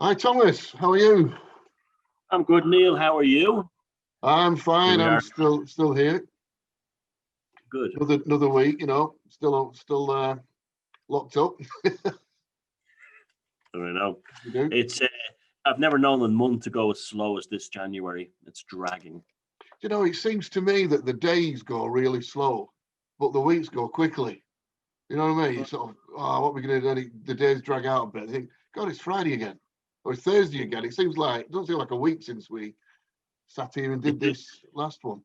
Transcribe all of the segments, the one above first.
Hi Thomas, how are you? I'm good, Neil. How are you? I'm Here fine. we I'm are. still here. Good. Another week, still locked up. I don't know. You do. It's I've never known a month to go as slow as this January. It's dragging. It seems to me that the days go really slow, but the weeks go quickly. You know what I mean? It's sort of, oh, what are we going to do? The days drag out a bit. I think, God, it's Friday again, or it's Thursday again. It doesn't seem like a week since we sat here and did It this last one.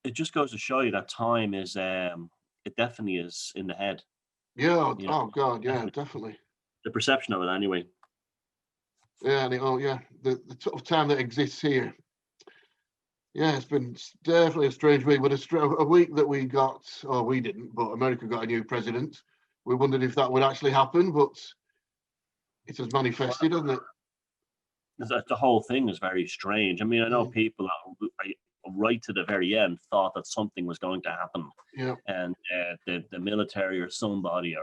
it just goes to show you that time is it definitely is in the head. Yeah. You know, Oh God. Yeah. definitely Definitely. the perception of it anyway. Yeah. Yeah. The sort of time that exists here. Yeah, it's been definitely a strange week, but a week that we got, or we didn't, but America got a new president. We wondered if that would actually happen, but it has manifested, hasn't it? The whole thing is very strange. I mean, I know Mm, people right to the very end thought that something was going to happen, yeah. and the military or somebody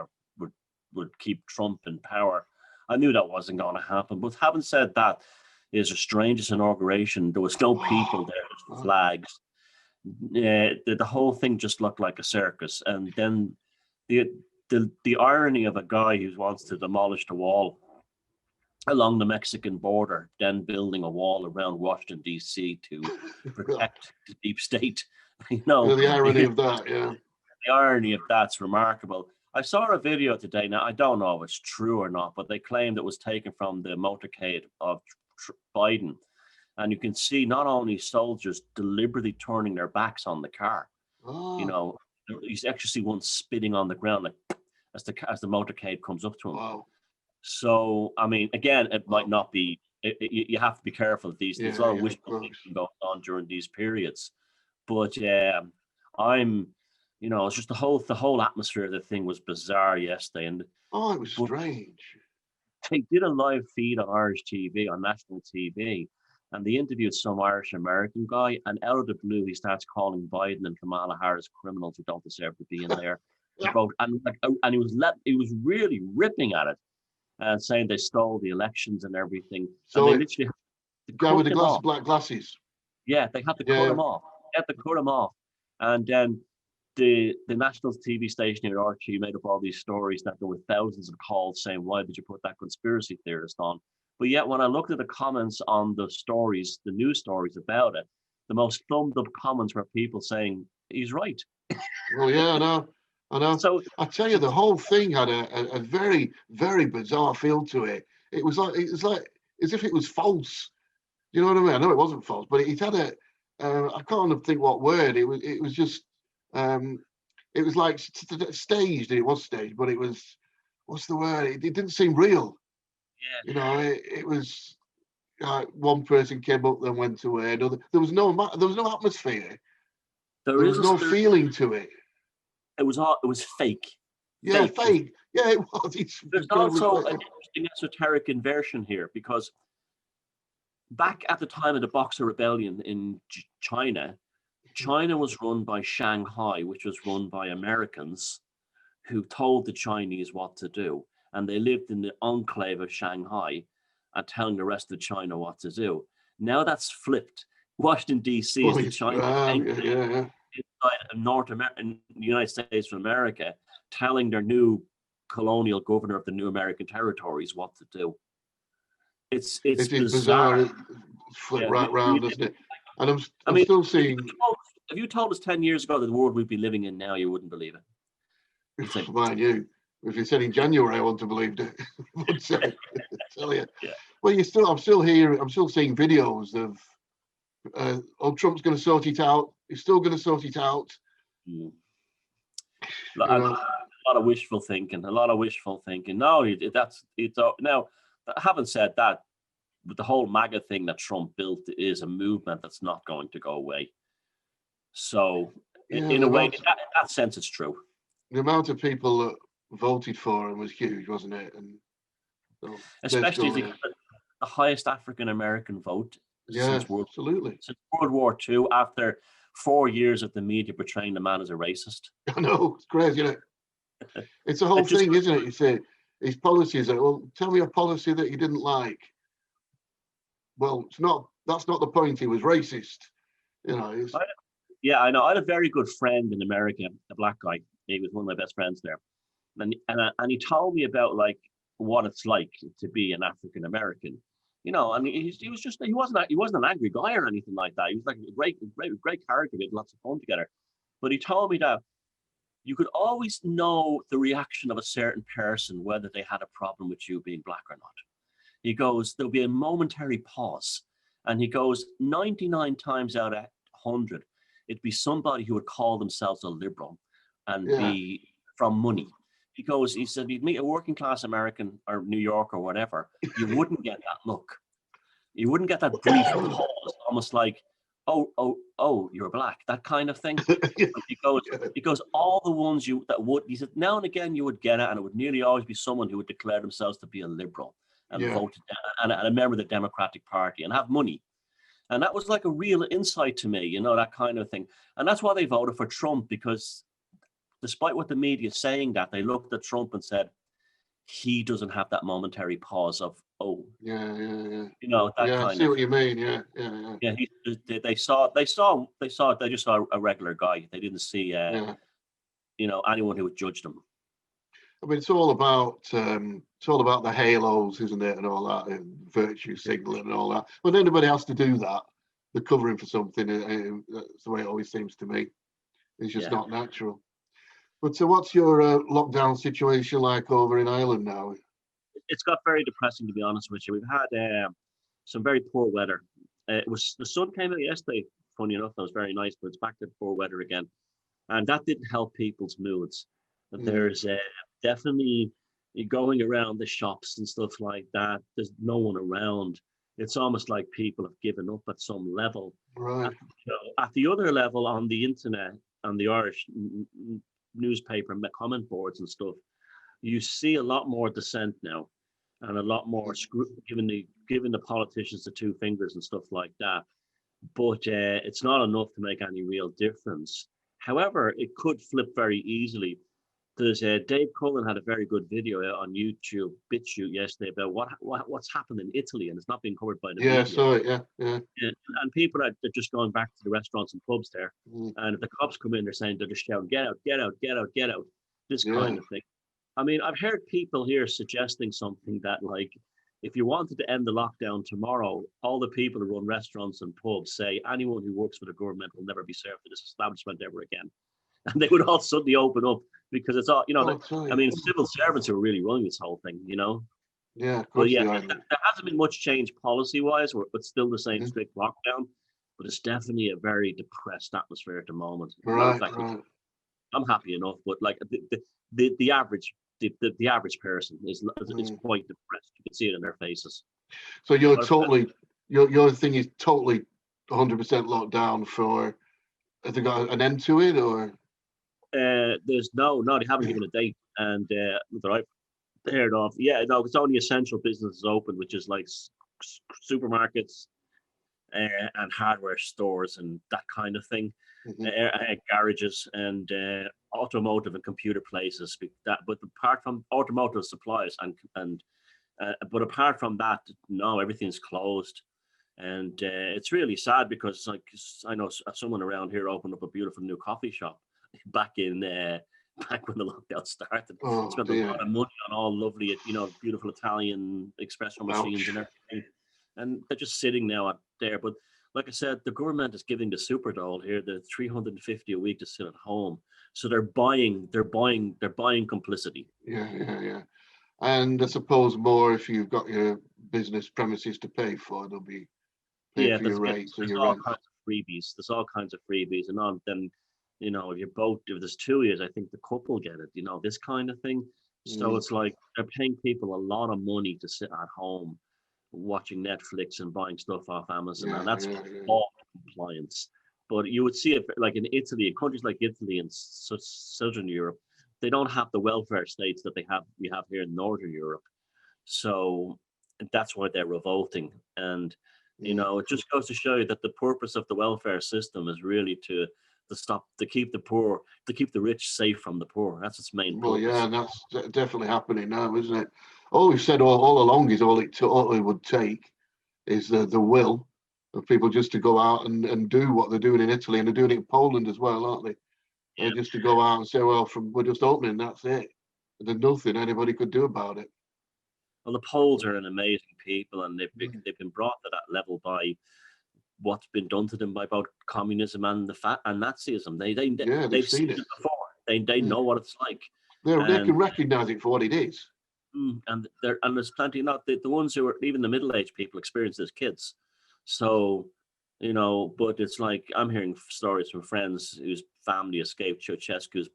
would keep Trump in power. I knew that wasn't going to happen. But having said that, is the strangest inauguration. There was no people Oh, there, just oh, flags. The whole thing just looked like a circus. And then the the irony of a guy who wants to demolish the wall along the Mexican border, then building a wall around Washington D.C. to God. protect the deep state. You Yeah, know, the irony the of that, yeah. irony of that's remarkable. I saw a video today. Now I don't know if it's true or not, but they claimed it was taken from the motorcade of Biden, and you can see not only soldiers deliberately turning their backs on the car. You Oh, know, you actually see one spitting on the ground like as the motorcade comes up to him. wow, So, I mean, again, it might wow. not be. You have to be careful of these. There's a Yeah, lot of yeah, of wishful course. thinking going on during these periods. But I'm, it's just the whole atmosphere of the thing was bizarre yesterday. And Oh, it was but strange. they did a live feed on Irish TV, on national TV, and they interviewed some Irish American guy. And out of the blue, he starts calling Biden and Kamala Harris criminals who don't deserve to be in there. Yeah. And he was really ripping at it and saying they stole the elections and everything. And So they it, literally had to guy with cut the him off. black glasses. Yeah, they had to cut Yeah. him off. They had to cut him off. And then the national TV station here, Archie, made up all these stories that there were thousands of calls saying, "Why did you put that conspiracy theorist on?" But yet, when I looked at the comments on the stories, the news stories about it, the most thumbed up comments were people saying, "He's right." Well, yeah, I know. I know. So I tell you, the it's whole thing had a very, very bizarre feel to it. It was like as if it was false. You know what I mean? I know it wasn't false, but it had a. I can't think what word. It was just. Um, it was like staged. It was staged, but it was. What's the word? It didn't seem real. yeah, It was. One person came up, then went away. Another. There was no atmosphere. there There is was no there, feeling to it. it was fake, Yeah, fake. It was fake. Yeah, it was. It's There's incredibly also fake. an interesting esoteric inversion here because back at the time of the Boxer Rebellion in China, China was run by Shanghai, which was run by Americans who told the Chinese what to do. And they lived in the enclave of Shanghai and telling the rest of China what to do. Now that's flipped. Washington, D.C. Well, is the it's Chinese yeah, enclave yeah, yeah. inside of North America, in the United States of America, telling their new colonial governor of the new American territories what to do. It's It is bizarre. bizarre. It's flipped Yeah, right round, isn't it? And I I'm mean, still if seeing. if you told us 10 years ago that the world we'd be living in now, you wouldn't believe it. You'd say, Mind you, if you said in January, I wouldn't have believed it. But tell you, yeah, well, I'm still here. I'm still seeing videos of. Trump's going to sort it out. He's still going to sort it out. mm. You a know. lot of wishful thinking. A lot of wishful thinking. No, that's it's now. Having said that, with the whole MAGA thing that Trump built is a movement that's not going to go away. So, Yeah, in a way, in that sense, it's true. the amount of people that voted for him was huge, wasn't it? And so they're Especially still as he there. got the highest African American vote Yeah, since World absolutely. since World War II. After 4 years of the media portraying the man as a racist, I know, it's crazy, isn't it? It's the whole it just thing, isn't it? You say his policies are, well, tell me a policy that you didn't like. well, it's not. That's not the point. He was racist. You know. Yeah, I know. I had a very good friend in America, a black guy. He was one of my best friends there, and he told me about like what it's like to be an African American. You know, and he was just he wasn't an angry guy or anything like that. He was like a great character. We had lots of fun together. But he told me that you could always know the reaction of a certain person, whether they had a problem with you being black or not. He goes, there'll be a momentary pause. And he goes, 99 times out of 100, it'd be somebody who would call themselves a liberal and be from money. He said, you'd meet a working class American or New York or whatever, you wouldn't get that look. You wouldn't get that brief pause, almost like, oh, you're black, that kind of thing. He goes, all the ones he said, now and again you would get it, and it would nearly always be someone who would declare themselves to be a liberal and vote and a member of the Democratic Party and have money. And that was like a real insight to me, you know, that kind of thing. And that's why they voted for Trump, because despite what the media is saying, that they looked at Trump and said, he doesn't have that momentary pause of, you know, that kind of. I see what you mean. Yeah. They just saw a regular guy. They didn't see, you know, anyone who would judge them. I mean, it's all about the halos, isn't it, and all that, and virtue signaling and all that. When anybody has to do that, they're covering for something. That's the way it always seems to me. It's just not natural. But so, what's your lockdown situation like over in Ireland now? It's got very depressing, to be honest with you. We've had some very poor weather. The sun came out yesterday. Funny enough, that was very nice, but it's back to poor weather again, and that didn't help people's moods. There's definitely going around the shops and stuff like that. There's no one around. It's almost like people have given up at some level. Right. At the other level, on the internet, on the Irish newspaper comment boards and stuff, you see a lot more dissent now, and a lot more giving the politicians the two fingers and stuff like that. But it's not enough to make any real difference. However, it could flip very easily. There's Dave Cullen had a very good video on YouTube, BitChute, yesterday about what's happened in Italy, and it's not being covered by the media. Yeah, so yeah. And people are just going back to the restaurants and pubs there, and if the cops come in, they're saying, they're just shouting, "Get out, get out, get out, get out!" This kind of thing. I mean, I've heard people here suggesting something that, like, if you wanted to end the lockdown tomorrow, all the people who run restaurants and pubs say anyone who works for the government will never be served at this establishment ever again. And they would all suddenly open up, because it's all, you know, I mean, civil servants are really running this whole thing, you know? Yeah, of course. But there hasn't been much change policy-wise, but still the same strict lockdown. But it's definitely a very depressed atmosphere at the moment. Right. I'm happy enough, but like the average person is quite depressed. You can see it in their faces. So your thing is totally 100% locked down for. Have they got an end to it, or? There's they haven't given a date, and that I've heard of. Yeah, no, it's only essential businesses open, which is like supermarkets and hardware stores and that kind of thing, garages and automotive and computer places. But apart from automotive supplies but apart from that, no, everything's closed. And it's really sad, because like I know someone around here opened up a beautiful new coffee shop back when the lockdown started. Spent a lot of money on all lovely, you know, beautiful Italian espresso machines and everything, and they're just sitting now out there. But like I said, the government is giving the superdole here the $350 a week to sit at home, so they're buying complicity. Yeah. And I suppose more if you've got your business premises to pay for, they'll be. Yeah, there's all kinds of freebies. There's all kinds of freebies, and then, you know, if there's 2 years, I think the couple get it. You know, this kind of thing. So it's like they're paying people a lot of money to sit at home, watching Netflix and buying stuff off Amazon, and that's all compliance. But you would see it like in Italy, in countries like Italy and Southern Europe, they don't have the welfare states that we have here in Northern Europe. So that's why they're revolting. And you know, it just goes to show you that the purpose of the welfare system is really to keep the rich safe from the poor. That's its main purpose. Well, yeah, and that's definitely happening now, isn't it? All we've said all along is all it would take is the will of people just to go out and do what they're doing in Italy, and they're doing it in Poland as well, aren't they? Yeah. Just to go out and say, well, we're just opening, that's it. And there's nothing anybody could do about it. Well, the Poles are an amazing people, and they've been brought to that level by what's been done to them by both communism and Nazism. They've seen it before. They know what it's like. They can recognize it for what it is. And there's plenty, not the ones who are even the middle-aged people experience as kids. So, but it's like I'm hearing stories from friends whose family escaped Ceausescu's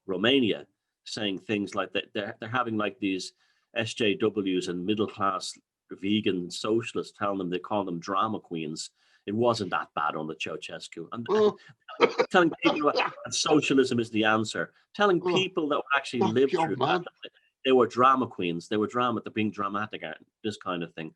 Romania, saying things like that they're having like these SJWs and middle-class vegan socialists telling them, they call them drama queens. It wasn't that bad under Ceausescu. And telling people that socialism is the answer. Telling people that actually lived through that, they were drama queens. They're being dramatic, this kind of thing.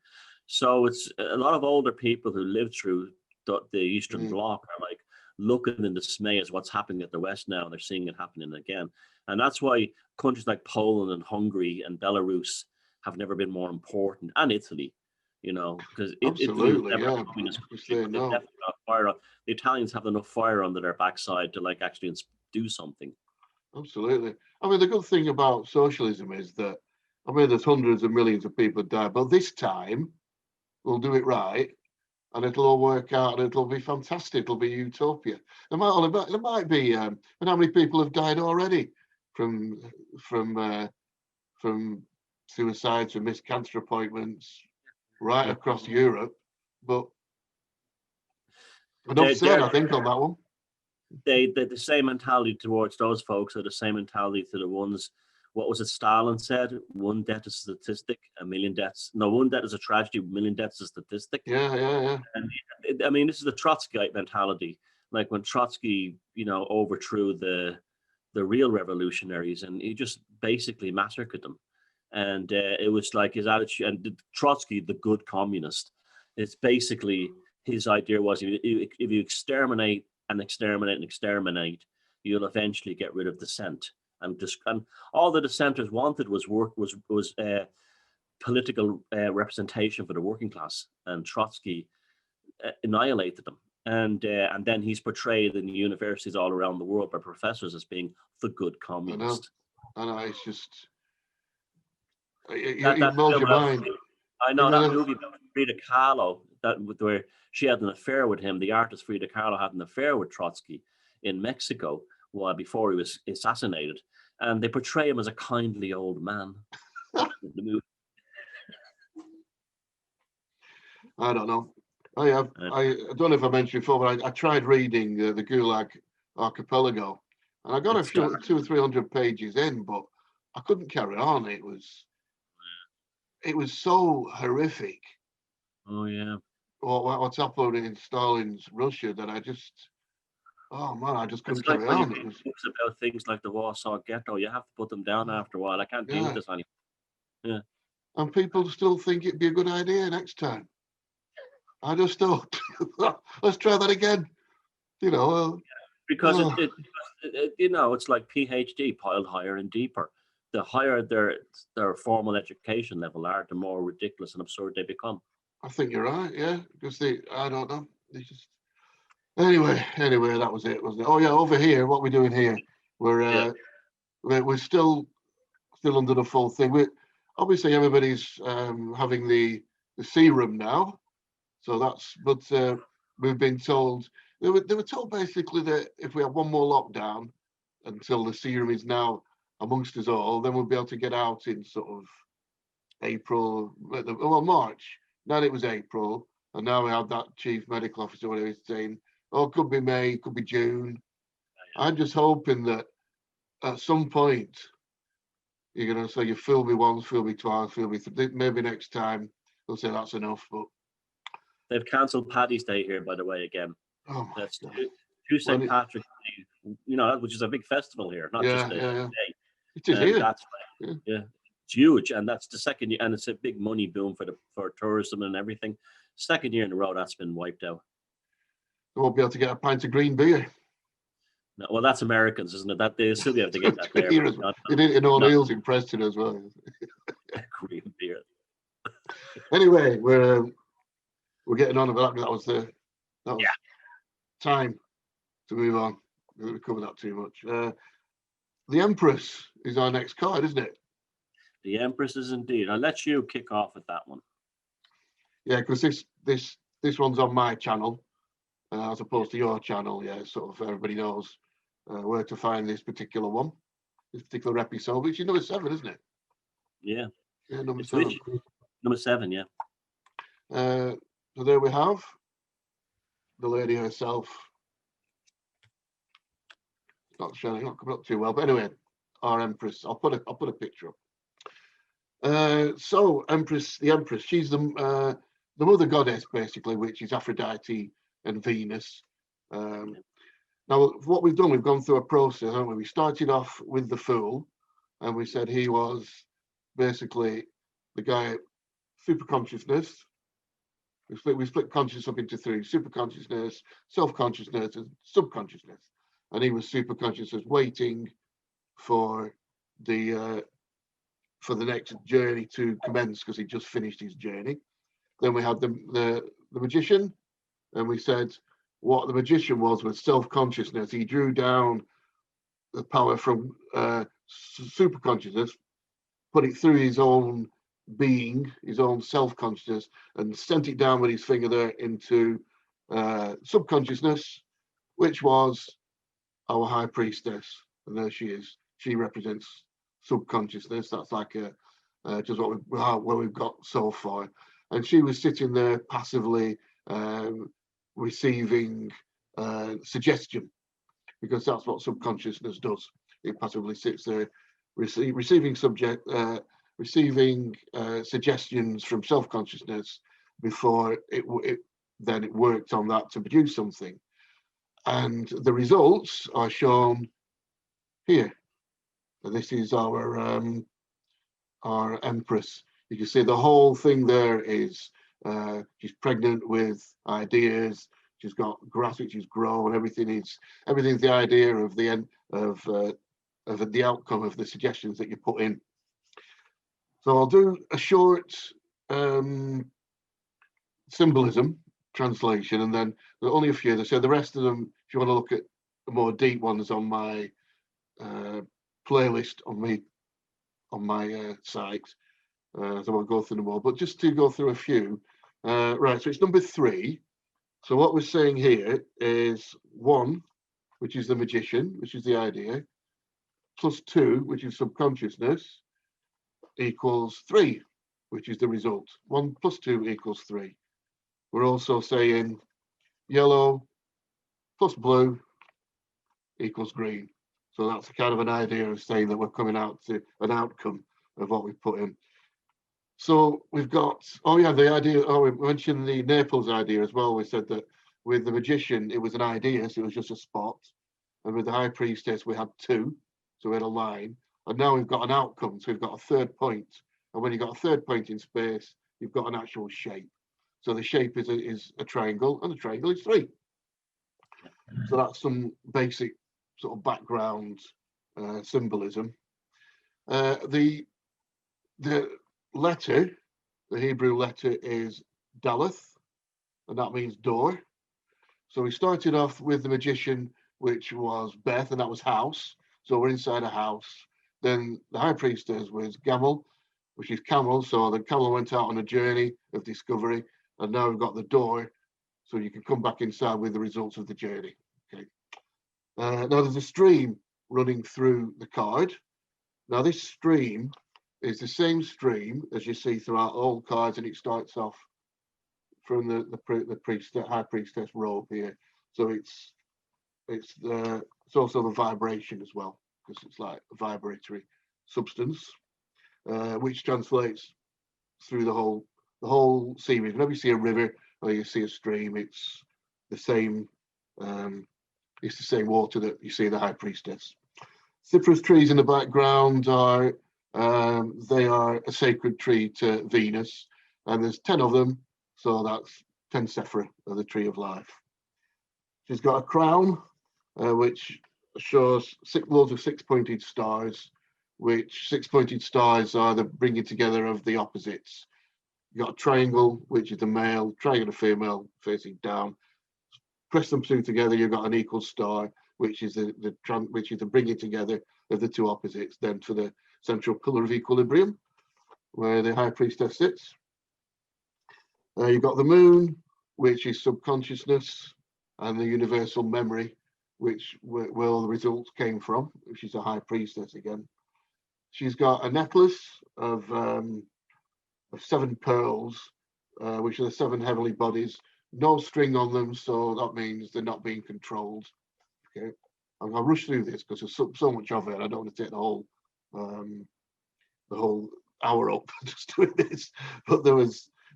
So it's a lot of older people who lived through the Eastern Bloc are like looking in dismay as what's happening at the West now, and they're seeing it happening again. And that's why countries like Poland and Hungary and Belarus have never been more important, and Italy, because Italy was never a communist country, but they've definitely got fire on. The Italians have enough fire under their backside to like actually do something. Absolutely. I mean, the good thing about socialism is that, there's hundreds of millions of people die, but this time we'll do it right, and it'll all work out, and it'll be fantastic. It'll be utopia. There might be, and how many people have died already from suicides, from missed cancer appointments, right across Europe. But enough said, I think, on that one. The same mentality towards those folks are the same mentality to the ones. What was it Stalin said? One death is a statistic, a million deaths. No, one death is a tragedy, a million deaths is a statistic. Yeah. And this is the Trotskyite mentality. Like when Trotsky, overthrew the real revolutionaries, and he just basically massacred them. And it was like his attitude. And Trotsky, the good communist, it's basically his idea was if you exterminate and exterminate, you'll eventually get rid of dissent. And all the dissenters wanted was political representation for the working class, and Trotsky annihilated them. And then he's portrayed in the universities all around the world by professors as being the good communist. I know it's just it blows your mind. I know that movie about Frida Kahlo, where she had an affair with him. The artist Frida Kahlo had an affair with Trotsky in Mexico before he was assassinated, and they portray him as a kindly old man. In the movie. I don't know. I don't know if I mentioned before, but I tried reading the Gulag Archipelago, and I got a few 200 or 300 pages in, but I couldn't carry on. It was so horrific. Oh yeah. What's uploaded in Stalin's Russia that I just couldn't carry on. It was books about things like the Warsaw Ghetto. You have to put them down after a while. I can't deal with this anymore. Yeah. And people still think it'd be a good idea next time. I just thought, let's try that again. Because it's like PhD piled higher and deeper. The higher their formal education level are, the more ridiculous and absurd they become. I think you're right, yeah. Because I don't know. They just anyway, that was it, wasn't it? Oh yeah, over here, what we're doing here, we're still under the full thing. We obviously everybody's having the serum now, so we've been told they were told basically that if we have one more lockdown until the serum is now amongst us all, then we'll be able to get out in sort of April, March. Then it was April, and now we have that chief medical officer, whatever he's saying, it could be May, it could be June. I'm just hoping that at some point you're going to say you fool me once, fool me twice, fool me maybe next time they'll say that's enough. But they've cancelled Paddy's Day here, by the way, again. Oh my God. To St. Patrick's Day, which is a big festival here, not just a day. It is here. That's it's huge, and that's the second year, and it's a big money boom for tourism and everything. Second year in a row that's been wiped out. They won't be able to get a pint of green beer. No, well, that's Americans, isn't it? That they still be able to get that there. They did it in O'Neill's in Preston as well. Green beer. Anyway, we're getting on about that. That was time to move on. We covered that too much. The Empress is our next card, isn't it? The Empress is indeed. I'll let you kick off with that one. Yeah, because this one's on my channel as opposed to your channel. Yeah, sort of everybody knows where to find this particular one, this particular episode, which is number 7, isn't it? Yeah. Yeah, number It's 7. which? Number 7, yeah. So there we have the lady herself. Not showing, not coming up too well, but anyway, our Empress. I'll put a picture up. So Empress, the Empress, she's the mother goddess basically, which is Aphrodite and Venus. Now, what we've done, we've gone through a process, haven't we? We started off with the Fool, and we said he was basically the guy, super consciousness. We split consciousness up into 3: super consciousness, self-consciousness, and subconsciousness. And he was super consciousness, waiting for the next journey to commence because he just finished his journey. Then we had the magician, and we said what the magician was self-consciousness. He drew down the power from super consciousness, put it through his own being, his own self-consciousness, and sent it down with his finger there into subconsciousness, which was our high priestess. And there she is. She represents subconsciousness. That's like just where we've got so far. And she was sitting there passively receiving suggestion, because that's what subconsciousness does. It passively sits there receiving suggestions from self-consciousness before it worked on that to produce something. And the results are shown here. And this is our Empress. You can see the whole thing there is she's pregnant with ideas. She's got grass which is grown. Everything's the idea of the end of the outcome of the suggestions that you put in. So I'll do a short symbolism translation, and then there are only a few. So the rest of them, if you want to look at the more deep ones, on my playlist on my site. So I'll go through them all, but just to go through a few. Right, so it's number 3. So what we're saying here is 1, which is the magician, which is the idea, plus 2, which is subconsciousness, equals 3, which is the result. 1 plus 2 equals 3. We're also saying yellow plus blue equals green. So that's kind of an idea of saying that we're coming out to an outcome of what we put in. So we've got, the idea, we mentioned the Naples idea as well. We said that with the magician, it was an idea, so it was just a spot. And with the high priestess, we had 2, so we had a line. And now we've got an outcome, so we've got a third point. And when you've got a third point in space, you've got an actual shape. So the shape is a triangle, and the triangle is 3. So that's some basic sort of background symbolism. The letter, the Hebrew letter, is Daleth, and that means door. So we started off with the magician, which was Beth, and that was house. So we're inside a house. Then the high priestess was Gamel, which is camel. So the camel went out on a journey of discovery, and now we've got the door, so you can come back inside with the results of the journey. Okay. Now there's a stream running through the card. Now this stream is the same stream as you see throughout all cards, and it starts off from the high priestess robe here. So it's also the vibration as well, because it's like a vibratory substance, which translates through the whole series. Whenever you see a river or you see a stream, it's the same. It's the same water that you see the high priestess. Cypress trees in the background are they are a sacred tree to Venus, and there's 10 of them, so that's 10 Sephira of the tree of life. She's got a crown, which shows loads of 6-pointed stars, which 6-pointed stars are the bringing together of the opposites. You got a triangle, which is the male, triangle the female facing down. Press them two together, you've got an equal star, which is the bringing together of the two opposites, then to the central color of equilibrium, where the high priestess sits. You've got the moon, which is subconsciousness, and the universal memory, which where all the results came from, which is a high priestess again. She's got a necklace of 7 pearls, which are the 7 heavenly bodies. No string on them, so that means they're not being controlled. Okay, I'll rush through this because there's so much of it. I don't want to take the whole hour up just doing this. But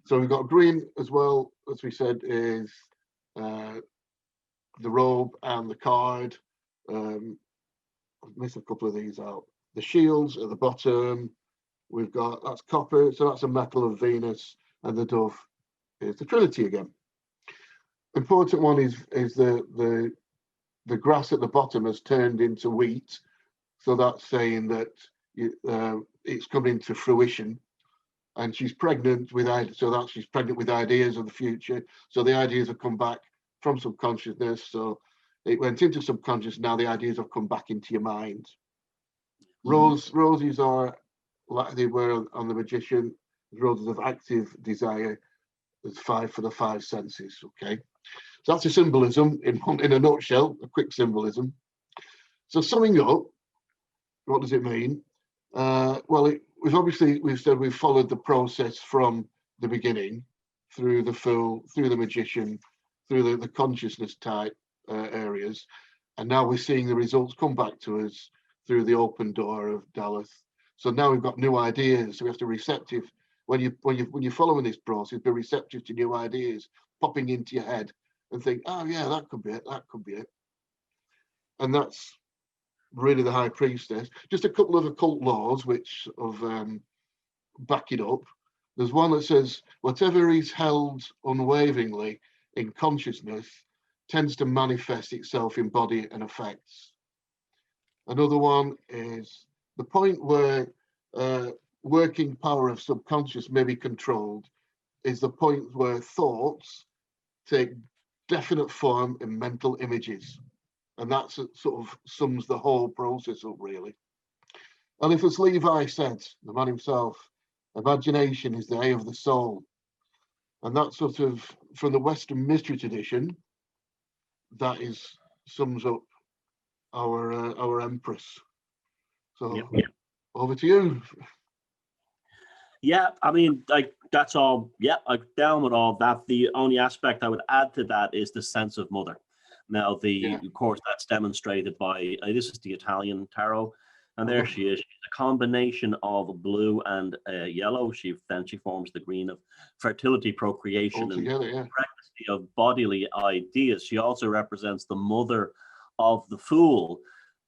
so we've got green as well, as we said, is the robe and the card. I've missed a couple of these out. The shields at the bottom. We've got, that's copper, so that's a metal of Venus, and the dove is the Trinity again. Important one is the grass at the bottom has turned into wheat, so that's saying that it's coming to fruition. And she's pregnant with she's pregnant with ideas of the future. So the ideas have come back from subconsciousness. So it went into subconscious. Now the ideas have come back into your mind. Roses are like they were on the magician. Roses of active desire. There's 5 for the 5 senses. Okay, so that's a symbolism in a nutshell. A quick symbolism. So summing up, what does it mean? Well, we've said we've followed the process from the beginning through the fool, through the magician, through the consciousness type areas, and now we're seeing the results come back to us through the open door of Daleth. So now we've got new ideas. So we have to be receptive when you're following this process. Be receptive to new ideas popping into your head and think, oh yeah, that could be it. That could be it. And that's really the high priestess. Just a couple of occult laws which back it up. There's one that says whatever is held unwaveringly in consciousness tends to manifest itself in body and effects. Another one is the point where working power of subconscious may be controlled is the point where thoughts take definite form in mental images. And that sort of sums the whole process up, really. And if, as Levi said, the man himself, imagination is the eye of the soul. And that sort of, from the Western mystery tradition, that sums up our Empress. So over to you. Yeah, I mean, that's all. Yeah, down with all that. The only aspect I would add to that is the sense of mother. Now, of course, that's demonstrated by, this is the Italian tarot, and there she is. She's a combination of blue and yellow. She forms the green of fertility, procreation, and pregnancy of bodily ideas. She also represents the mother of the fool,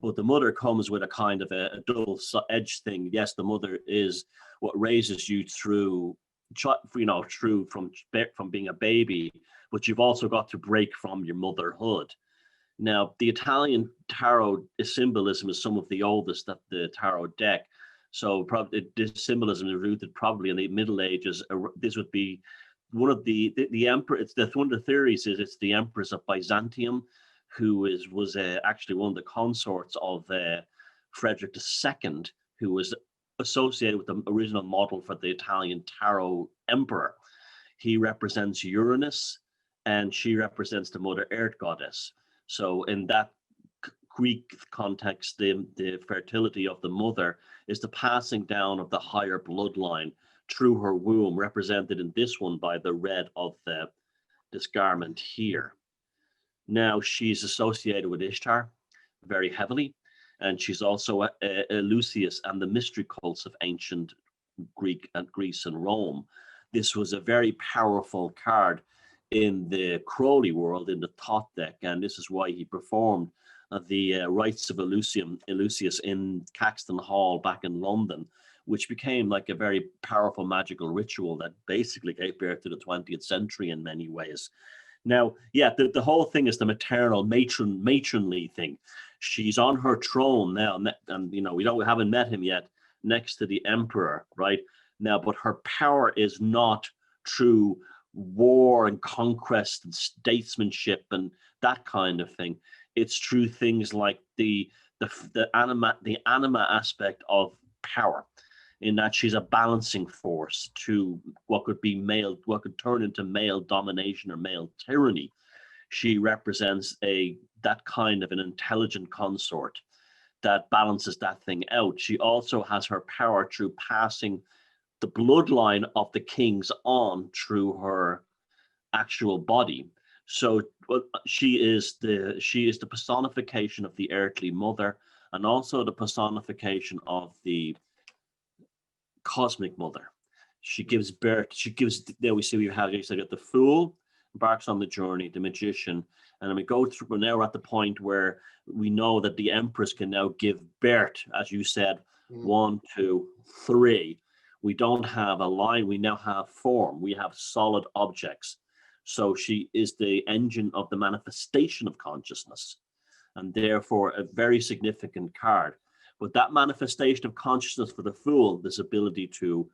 but the mother comes with a kind of a double-edged thing. Yes, the mother is what raises you through from being a baby, but you've also got to break from your motherhood. Now, the Italian tarot symbolism is some of the oldest of the tarot deck. So probably this symbolism is rooted probably in the Middle Ages. This would be one of the emperor. One of the theories is it's the Empress of Byzantium, who was actually one of the consorts of Frederick II, who was associated with the original model for the Italian tarot emperor. He represents Uranus, and she represents the Mother Earth goddess. So in that Greek context, the fertility of the mother is the passing down of the higher bloodline through her womb, represented in this one by the red of this garment here. Now, she's associated with Ishtar very heavily, and she's also Lucius and the mystery cults of ancient Greece and Rome. This was a very powerful card in the Crowley world, in the Thoth deck, and this is why he performed the rites of Eleusis in Caxton Hall back in London, which became like a very powerful magical ritual that basically gave birth to the 20th century in many ways. Now, yeah, the whole thing is the maternal, matronly thing. She's on her throne now, and we haven't met him yet, next to the emperor, right? Now, but her power is not through war and conquest and statesmanship and that kind of thing. It's through things like the anima aspect of power, in that she's a balancing force to what could turn into male domination or male tyranny. She represents that kind of an intelligent consort that balances that thing out. She also has her power through passing the bloodline of the kings on through her actual body. So she is the personification of the earthly mother, and also the personification of the cosmic mother. She gives birth. There we see we have. You said the fool embarks on the journey, the magician, and then we go through. We're now at the point where we know that the Empress can now give birth, as you said, 1, 2, 3. We don't have a line. We now have form. We have solid objects. So she is the engine of the manifestation of consciousness, and therefore a very significant card. But that manifestation of consciousness for the fool, this ability to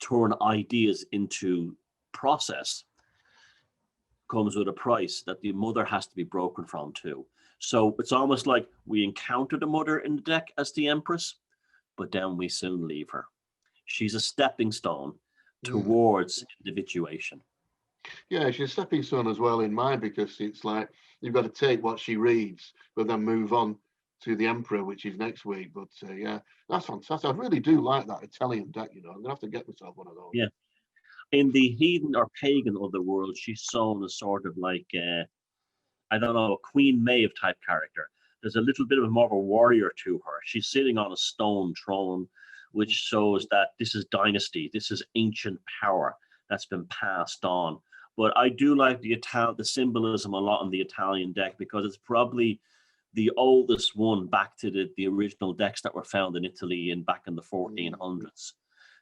turn ideas into process, comes with a price that the mother has to be broken from too. So it's almost like we encounter the mother in the deck as the Empress, but then we soon leave her. She's a stepping stone towards individuation. Yeah, she's a stepping stone as well in mine, because it's like you've got to take what she reads, but then move on to the Emperor, which is next week. But yeah, that's fantastic. I really do like that Italian deck. I'm gonna have to get myself one of those. Yeah. In the heathen or pagan otherworld, she's shown as sort of like I don't know, a Queen Maeve type character. There's a little bit of more of a warrior to her. She's sitting on a stone throne, which shows that this is dynasty. This is ancient power that's been passed on. But I do like the symbolism a lot in the Italian deck, because it's probably the oldest one back to the original decks that were found in Italy back in the 1400s.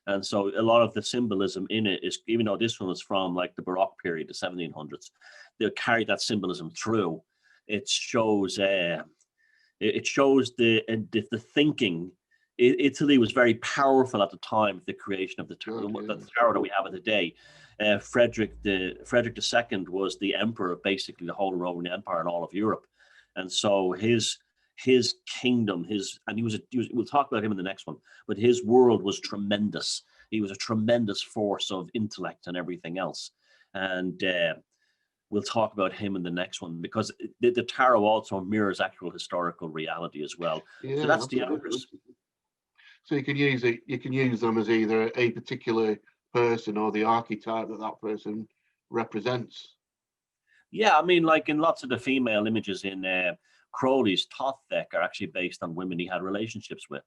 And so a lot of the symbolism in it is, even though this one is from like the Baroque period, the 1700s, they'll carry that symbolism through. It shows the thinking. Italy was very powerful at the time of the creation of the tower that we have today. Frederick II was the emperor of basically the whole Roman Empire and all of Europe, and so his kingdom, we'll talk about him in the next one, but his world was tremendous. He was a tremendous force of intellect and everything else, and we'll talk about him in the next one, because the tarot also mirrors actual historical reality as well. Yeah, so that's the Empress. So you can use them as either a particular person or the archetype that person represents. Yeah, I mean, like in lots of the female images in Crowley's Thoth deck are actually based on women he had relationships with.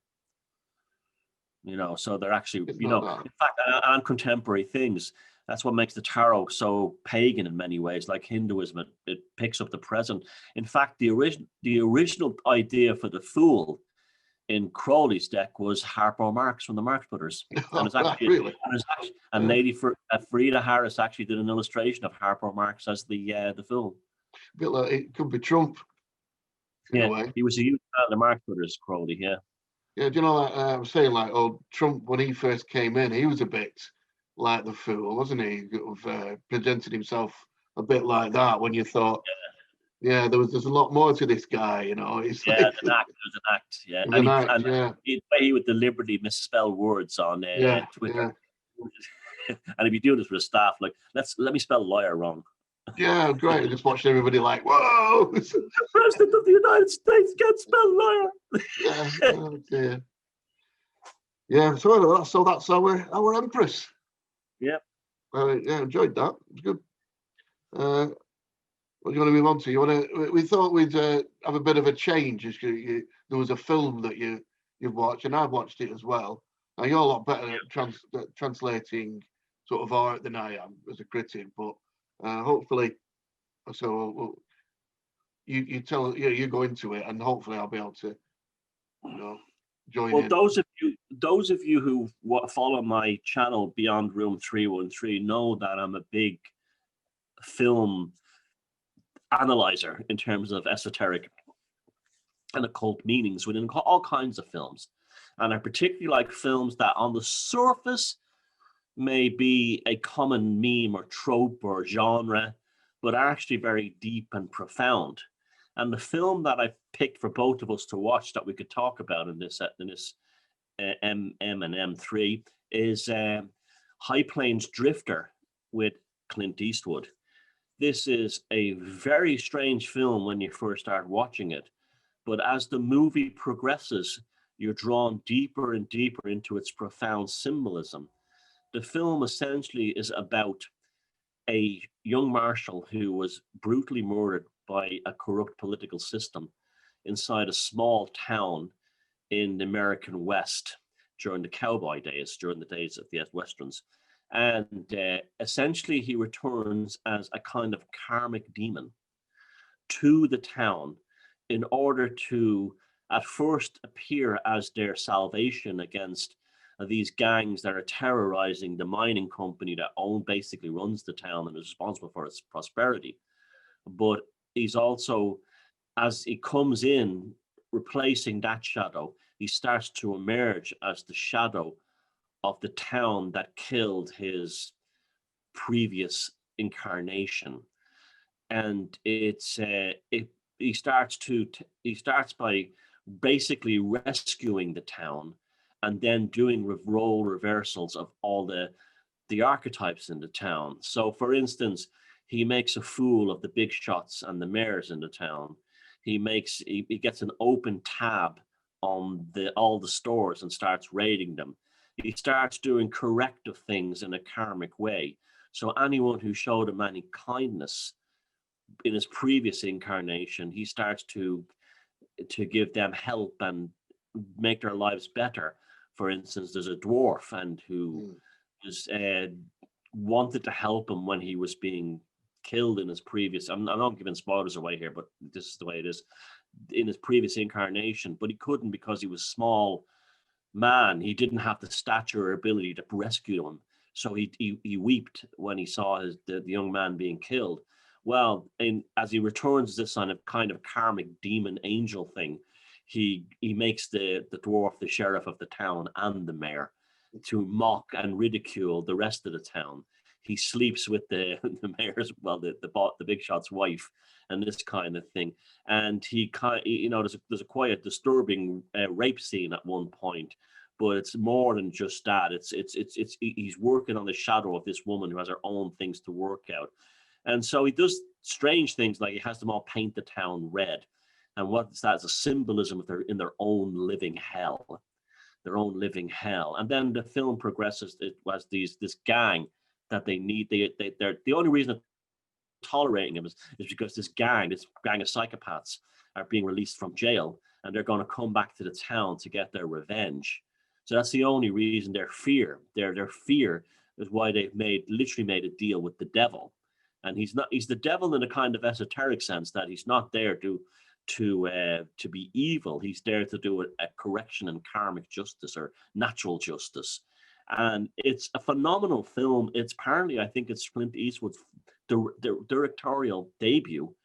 So they're actually, in fact, and contemporary things. That's what makes the tarot so pagan in many ways. Like Hinduism, it picks up the present. In fact, the original idea for the Fool in Crowley's deck was Harpo Marx from the Marx Brothers, and it's actually Lady Frida Harris actually did an illustration of Harpo Marx as the Fool. A bit like it could be Trump. Yeah, he was a youth of the Marx Brothers, Crowley. Yeah. Yeah, do you know that I was saying, like, Trump, when he first came in, he was a bit like the Fool, wasn't he? Presented himself a bit like that when you thought, yeah, there's a lot more to this guy, It's yeah, like, there's an act, yeah. He would deliberately misspell words on Twitter, and he'd be doing this with his staff, like, let me spell lawyer wrong. Yeah, great. I just watched everybody like, whoa! The President of the United States can't spell lawyer. Yeah. So that's our Empress. Yeah. Enjoyed that. It was good. What do you want to move on to? We thought we'd have a bit of a change. There was a film that you've watched, and I've watched it as well. Now you're a lot better at translating sort of art than I am as a critic, but hopefully, so you go into it, and hopefully I'll be able to, join in. Well, those of you who follow my channel Beyond Room 313 know that I'm a big film analyzer in terms of esoteric and occult meanings within all kinds of films, and I particularly like films that on the surface may be a common meme or trope or genre, but are actually very deep and profound. And the film that I've picked for both of us to watch that we could talk about in this M3 is High Plains Drifter with Clint Eastwood. This is a very strange film when you first start watching it, but as the movie progresses, you're drawn deeper and deeper into its profound symbolism. The film essentially is about a young marshal who was brutally murdered by a corrupt political system inside a small town in the American West during the cowboy days, during the days of the Westerns. And essentially, he returns as a kind of karmic demon to the town in order to, at first, appear as their salvation against these gangs that are terrorizing the mining company that basically runs the town and is responsible for its prosperity. But he's also, as he comes in, replacing that shadow, he starts to emerge as the shadow of the town that killed his previous incarnation. And he starts by basically rescuing the town and then doing role reversals of all the archetypes in the town. So, for instance, he makes a fool of the big shots and the mayors in the town. He gets an open tab on all the stores and starts raiding them. He starts doing corrective things in a karmic way. So anyone who showed him any kindness in his previous incarnation, he starts to give them help and make their lives better. For instance, there's a dwarf and who was wanted to help him when he was being killed in his previous. I'm not giving spoilers away here, but this is the way it is in his previous incarnation. But he couldn't because he was small man. He didn't have the stature or ability to rescue him. So he wept when he saw the young man being killed. Well, as he returns this on a kind of karmic demon angel thing, he makes the dwarf the sheriff of the town and the mayor to mock and ridicule the rest of the town. He sleeps with the mayor's, well, the big shot's wife, and this kind of thing. And there's a quite disturbing rape scene at one point, but it's more than just that. It's he's working on the shadow of this woman who has her own things to work out. And so he does strange things, like he has them all paint the town red. And what's that as a symbolism of in their own living hell. And then the film progresses. It was this gang that they need. They're the only reason they're tolerating him is because this gang of psychopaths are being released from jail, and they're going to come back to the town to get their revenge. So that's the only reason. Their fear is why they've literally made a deal with the devil. And he's the devil in a kind of esoteric sense, that he's not there to be evil. He's there to do a correction and karmic justice or natural justice. And it's a phenomenal film. It's apparently, I think it's Clint Eastwood's directorial debut,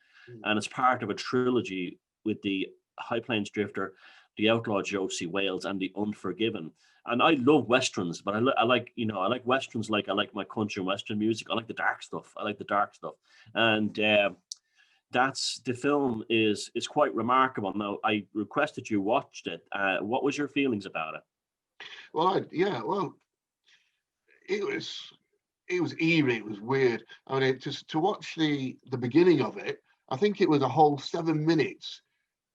and it's part of a trilogy with the High Plains Drifter, The Outlaw Josie Wales, and The Unforgiven. And I love westerns, but I like westerns. Like, I like my country and western music. I like the dark stuff. And that's the film is quite remarkable. Now, I requested you watched it. What was your feelings about it? Well, it was eerie. It was weird. I mean, just to watch the beginning of it, I think it was a whole 7 minutes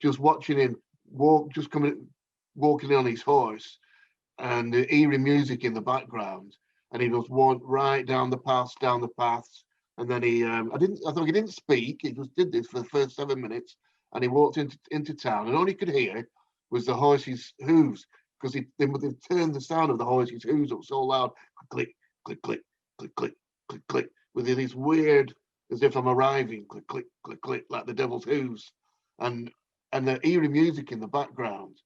just watching him walking on his horse, and the eerie music in the background, and he just walked right down the paths, and then I thought he didn't speak. He just did this for the first 7 minutes, and he walked into town, and all he could hear was the horse's hooves, because they turned the sound of the horse's hooves up so loud, click, click, click, click, click, click, click, with these weird, as if I'm arriving, click, click, click, click, like the devil's hooves, and the eerie music in the background,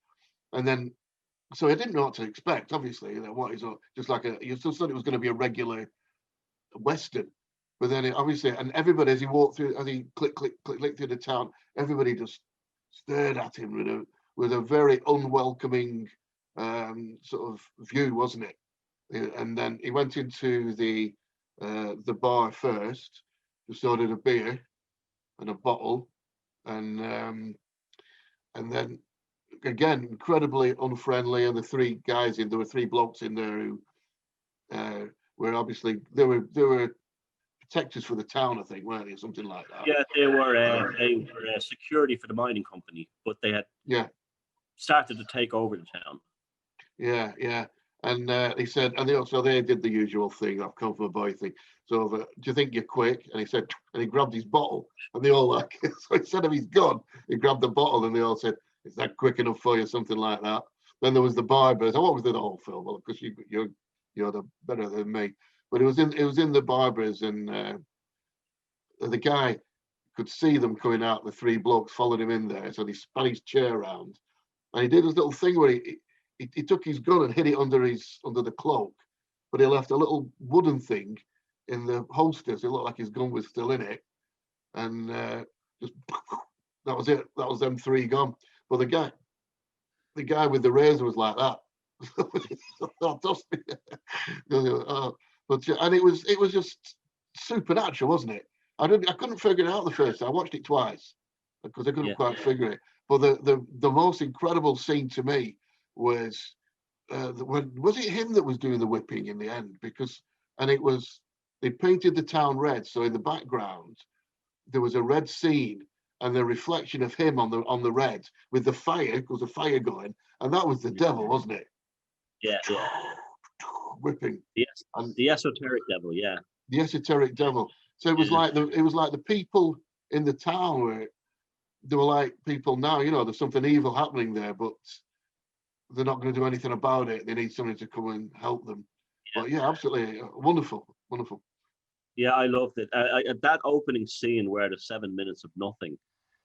and then. So I didn't know what to expect. Obviously, what is just like you still thought it was going to be a regular western, but then and everybody, as he walked through, as he click click click click through the town, everybody just stared at him with a very unwelcoming sort of view, wasn't it? And then he went into the bar first, just ordered a beer and a bottle, and then again incredibly unfriendly. And the three guys there were three blokes in there who were obviously they were protectors for the town, I think, weren't they, or something like that. Yeah, they were security for the mining company, but they had started to take over the town. Yeah. And he said, and they did the usual thing, I've come from a boy thing. So, do you think you're quick? And he said, and he grabbed his bottle, and they all like, so instead of his gun, he grabbed the bottle, and they all said, "Is that quick enough for you?" Something like that. Then there was the barbers. What was the whole film? Well, because you're the better than me. But it was in the barbers, and the guy could see them coming out. The three blokes followed him in there, so he spun his chair around, and he did this little thing where he took his gun and hid it under the cloak, but he left a little wooden thing in the holster, so it looked like his gun was still in it, and just that was it. That was them three gone. But the guy with the razor was like that. But and it was just supernatural, wasn't it? I couldn't figure it out the first time. I watched it twice because I couldn't quite figure it. But the most incredible scene to me was was it him that was doing the whipping in the end? They painted the town red, so in the background there was a red scene and the reflection of him on the red with the fire, because the fire going, and that was the devil, wasn't it? Yeah. Whipping. Yes, the esoteric devil. Yeah. The esoteric devil. So it was like the people in the town they were like people now. There's something evil happening there, but they're not going to do anything about it. They need somebody to come and help them. But yeah, absolutely wonderful. Yeah, I loved it. That opening scene where the 7 minutes of nothing,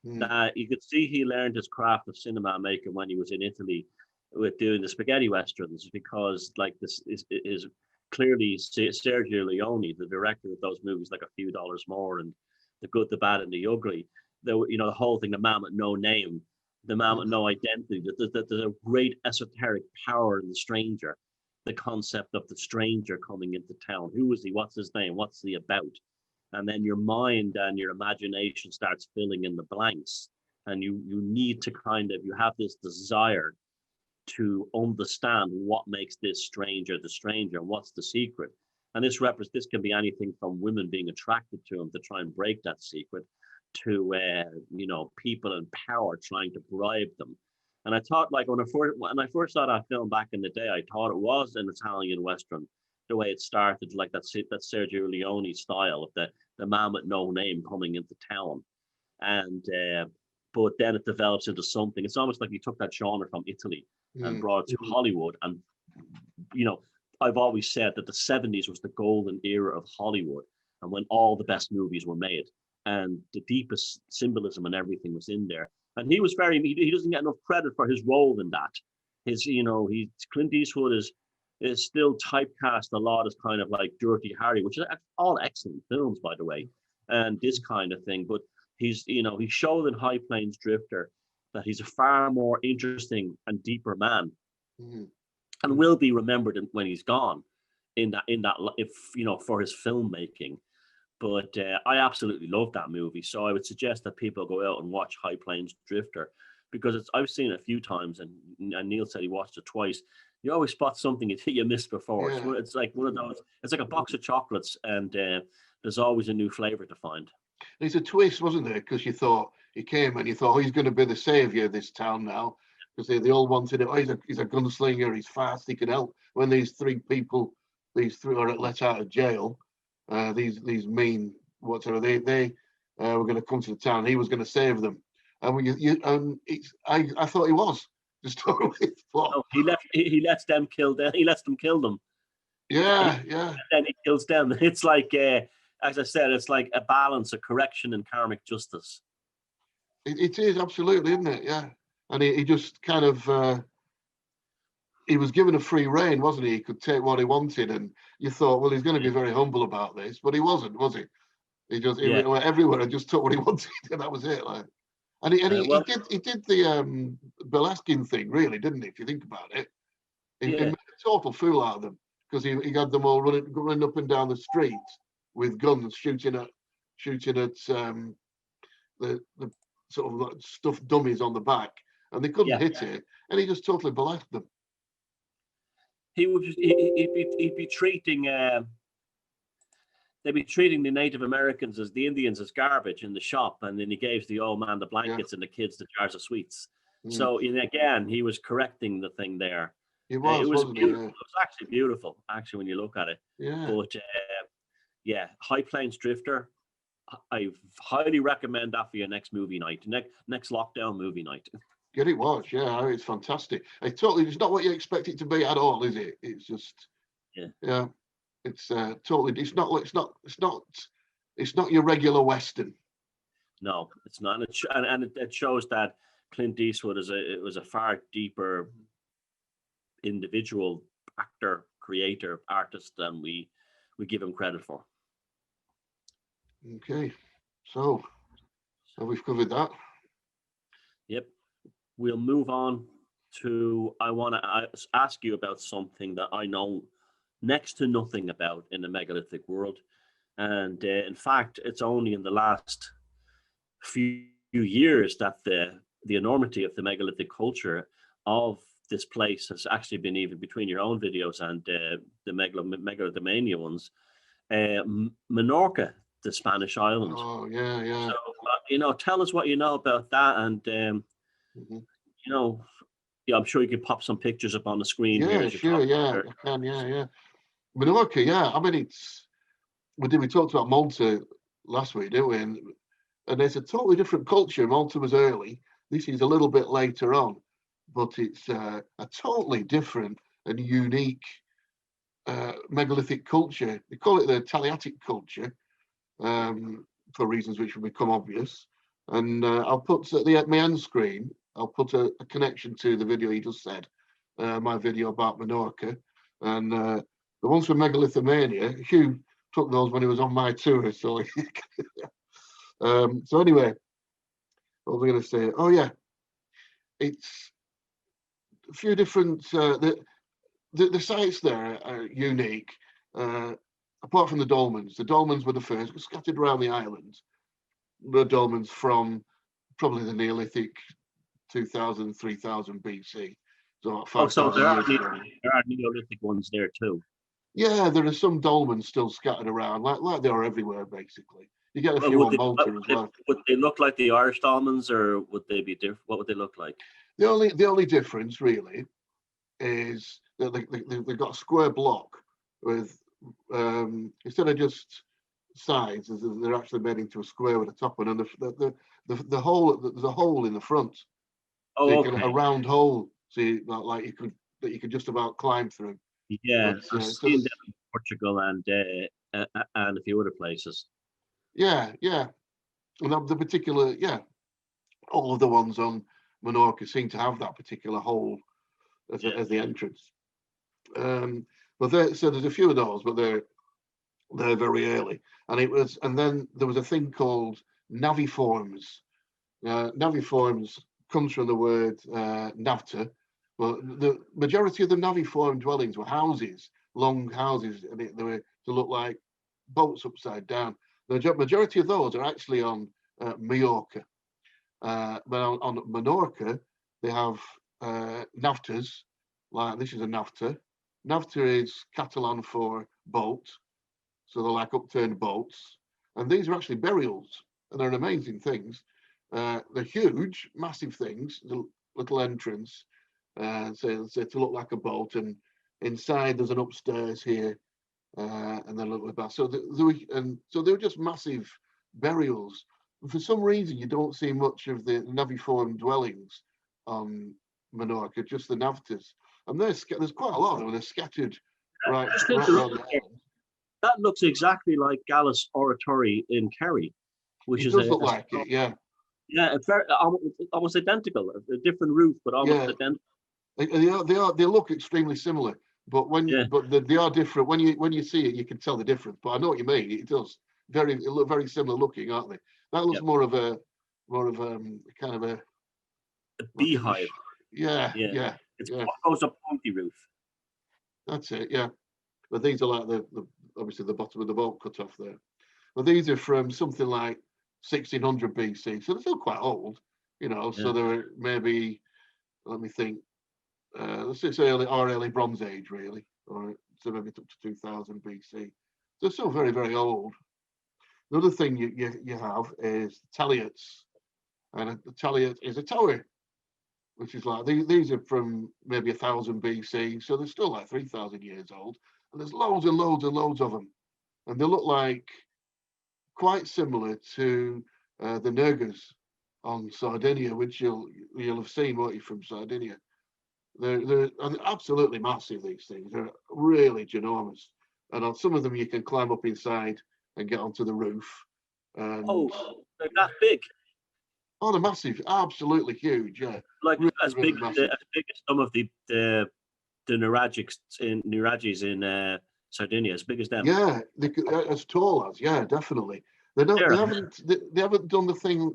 that you could see he learned his craft of cinema making when he was in Italy with doing the spaghetti westerns, because like this is clearly Sergio Leone, the director of those movies, like A Few Dollars More and The Good, the Bad, and the Ugly. The whole thing, the man with no name, the man with no identity. There's a great esoteric power in the stranger. The concept of the stranger coming into town. Who is he? What's his name? What's he about? And then your mind and your imagination starts filling in the blanks. And you need to you have this desire to understand what makes this stranger the stranger, and what's the secret. And this can be anything from women being attracted to him to try and break that secret, to people in power trying to bribe them. And I thought, like, when I first saw that film back in the day, I thought it was an Italian Western, the way it started, like that Sergio Leone style of the man with no name coming into town. And but then it develops into something. It's almost like you took that genre from Italy and brought it to Hollywood. And, I've always said that the 70s was the golden era of Hollywood, and when all the best movies were made, and the deepest symbolism and everything was in there. And he was he doesn't get enough credit for his role in that. Clint Eastwood is still typecast a lot as kind of like Dirty Harry, which is all excellent films, by the way, and this kind of thing. But he showed in High Plains Drifter that he's a far more interesting and deeper man, and will be remembered when he's gone in that if for his filmmaking. But I absolutely love that movie. So I would suggest that people go out and watch High Plains Drifter, because I've seen it a few times, and Neil said he watched it twice. You always spot something you missed before. Yeah. It's like one of those. It's like a box of chocolates, and there's always a new flavor to find. There's a twist, wasn't there? Because you thought he came and you thought, he's going to be the savior of this town now, because they all wanted it. He's a gunslinger. He's fast. He can help. When these three are let out of jail. These mean whatever they were going to come to the town. He was going to save them, and I thought he was just he lets them kill them. He lets them kill them. Yeah. And then he kills them. It's like, as I said, it's like a balance of correction and karmic justice. It is absolutely, isn't it? Yeah, and he just kind of. He was given a free rein, wasn't he? He could take what he wanted, and you thought, well, he's going to be very humble about this, but he wasn't, was he? He went everywhere and just took what he wanted, and that was it. Like, and he did the burlesquing thing, really, didn't he? If you think about it, he made a total fool out of them. because he had them all running up and down the street with guns, shooting at the sort of like stuffed dummies on the back, and they couldn't hit it, and he just totally blacked them. He'd be treating they'd be treating the Native Americans as the Indians as garbage in the shop, and then he gave the old man the blankets and the kids the jars of sweets. So again, he was correcting the thing there. It was beautiful. It was actually beautiful, actually, when you look at it. Yeah. But High Plains Drifter, I highly recommend that for your next movie night, next lockdown movie night. Yeah, it was. Yeah, it's fantastic. It's not what you expect it to be at all, is it? It's just it's totally. It's not your regular Western. No, it's not, and it shows that Clint Eastwood was a far deeper individual actor, creator, artist than we give him credit for. Okay, so we've covered that. Yep. We'll move on to, I want to ask you about something that I know next to nothing about in the megalithic world. And in fact, it's only in the last few years that the enormity of the megalithic culture of this place has actually been, even between your own videos and the megalithomania ones. Menorca, the Spanish island. Oh, yeah. So, tell us what you know about that, and I'm sure you could pop some pictures up on the screen. Yeah, sure, yeah, I can, yeah. Menorca, yeah. I mean, we talked about Malta last week, didn't we? And it's a totally different culture. Malta was early. This is a little bit later on, but it's a totally different and unique megalithic culture. They call it the Taliatic culture for reasons which will become obvious. And I'll put at my end screen, I'll put a connection to the video he just said, my video about Menorca. And the ones for Megalithomania, Hugh took those when he was on my tour. So, so anyway, what was I going to say? Oh, yeah. It's a few different, the sites there are unique. Apart from the dolmens. The dolmens were the first, scattered around the island. The dolmens from probably the Neolithic 2000, 3000 BC. So 5,000 there years ago. There are Neolithic ones there too. Yeah, there are some dolmens still scattered around, like they are everywhere, basically. You get a few on Malta as well. Would they look like the Irish dolmens, or would they be different? What would they look like? The only difference, really, is that they've got a square block with, instead of just sides, they're actually made into a square with a top one, and the hole, there's a hole in the front. Oh, so a round hole, so you could just about climb through. Yeah, I've seen them in Portugal and a few other places. Yeah, and the particular, all of the ones on Menorca seem to have that particular hole as the entrance. But there's a few of those, but they're very early. And then there was a thing called naviforms. Naviforms comes from the word navta. Well, the majority of the naviform dwellings were houses, long houses, and they were to look like boats upside down. The majority of those are actually on Majorca. But on Menorca, they have navtas. Like this is a navta. Navta is Catalan for boat, so they're like upturned boats. And these are actually burials, and they're amazing things. They're huge, massive things. The little entrance, so to look like a boat, and inside there's an upstairs here, and then a little bath. So they were just massive burials. And for some reason, you don't see much of the naviform dwellings on Menorca, just the navtas. And there's quite a lot of them. They're scattered right around the island. That looks exactly like Gallus Oratory in Kerry, which it does look like it, yeah. Yeah, it's very almost identical. A different roof, but almost identical. They look extremely similar, but they are different. When you see it, you can tell the difference. But I know what you mean. It does it look very similar looking, aren't they? That looks more of a kind of a beehive. Yeah. It's a pointy roof. That's it. Yeah. But these are like the obviously the bottom of the boat cut off there. But these are from something like 1600 BC, so they're still quite old, you know. Yeah. So they're maybe, let me think, let's say early Bronze Age, really, or so maybe up to 2000 BC. They're still very, very old. Another thing you have is Taliots, and the Taliot is a tower, which is like these are from maybe 1000 BC, so they're still like 3000 years old, and there's loads and loads and loads of them, and they look like quite similar to the Nergas on Sardinia, which you'll have seen, won't you, from Sardinia? They're absolutely massive. These things, they're really ginormous, and on some of them you can climb up inside and get onto the roof. And, Oh, they're that big. Oh, they're massive, absolutely huge. Yeah, Like really, as really big massive. as big as some of the Nuragis in Sardinia, as big as them. Yeah, as tall as, yeah, definitely. They don't. They haven't done the thing.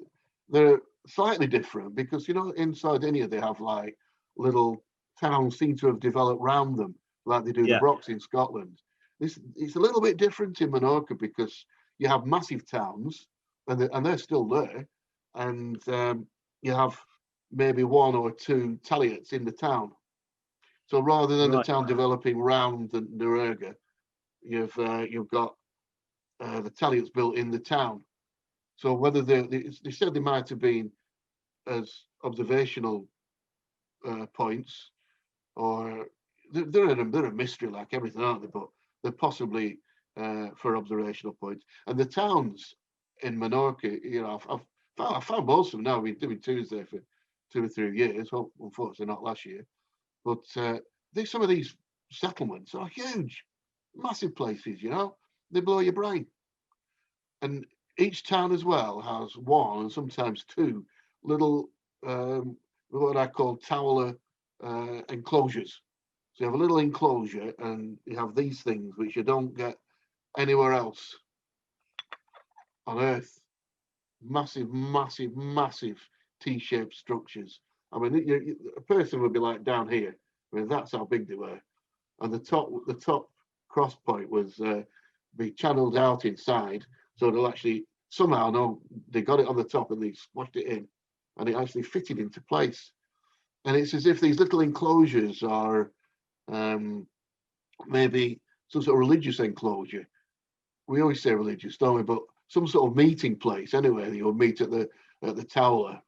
They're slightly different because, you know, in Sardinia they have like little towns seem to have developed around them, like they do the Yeah. Brocs in Scotland. It's a little bit different in Menorca because you have massive towns, and they're still there, and you have maybe one or two taliots in the town. So rather than the Right. town developing round the Noruega, you've got the taliots built in the town. So whether they said they might have been as observational points, or they're a mystery like everything, aren't they? But they're possibly for observational points. And the towns in Menorca, you know, I found most of them now. We've been doing Tuesday for 2 or 3 years. Well, unfortunately, not last year. But some of these settlements are huge, massive places. You know, they blow your brain. And each town as well has one and sometimes two little what I call tower enclosures. So you have a little enclosure, and you have these things which you don't get anywhere else on Earth. Massive, massive, massive T-shaped structures. I mean, a person would be like down here. I mean, that's how big they were. And the top cross point was be channeled out inside, so they'll actually somehow know they got it on the top and they squashed it in, and it actually fitted into place. And it's as if these little enclosures are maybe some sort of religious enclosure. We always say religious, don't we? But some sort of meeting place anyway. You'll meet at the tower.